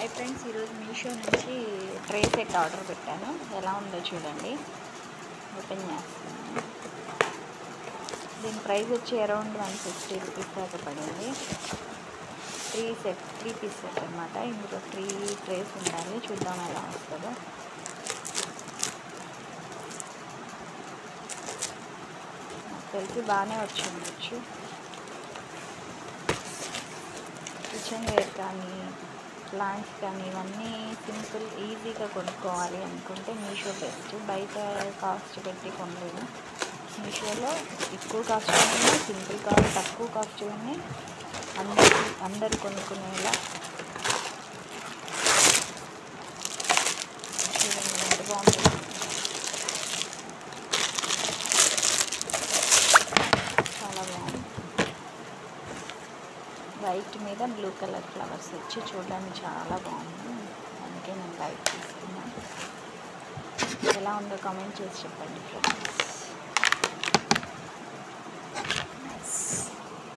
Hi friends, ఈరోజు మీషో నుంచి tray set order పెట్టాను. ఎలా ఉందో చూడండి. ఓపెన్ చేస్తాను. దీని ప్రైస్ వచ్చి అరౌండ్ 150 రూపీస్ దాకా పడింది. 3 పీస్ సెట్ అనమాట. ఇందులో 3 ట్రేస్ ఉండాలి. చూద్దాం ఎలా వస్తుందో. నాకు తెలిసి బాగానే వచ్చిండొచ్చు. కిచెన్ వేర్ కానీ ప్లాంట్స్ కానీ ఇవన్నీ సింపుల్ ఈజీగా కొనుక్కోవాలి అనుకుంటే మీషో బెస్ట్. బయట కాస్ట్ పెట్టి కొనలేదు. మీషోలో ఎక్కువ కాస్ట్ ఉన్నాయి, సింపుల్ కాస్ట్ తక్కువ కాస్ట్ ఉన్నాయి. అందరు కొనుక్కునేలా చూడండి ఎంత బాగుంది. చాలా బాగుంది. వైట్ మీద బ్లూ కలర్ ఫ్లవర్స్ వచ్చి చూడడానికి చాలా బాగుంది. అందుకే నేను వైట్ తీసుకున్నాను. ఎలా ఉందో కామెంట్ చేసి చెప్పండి ఫ్రెండ్స్.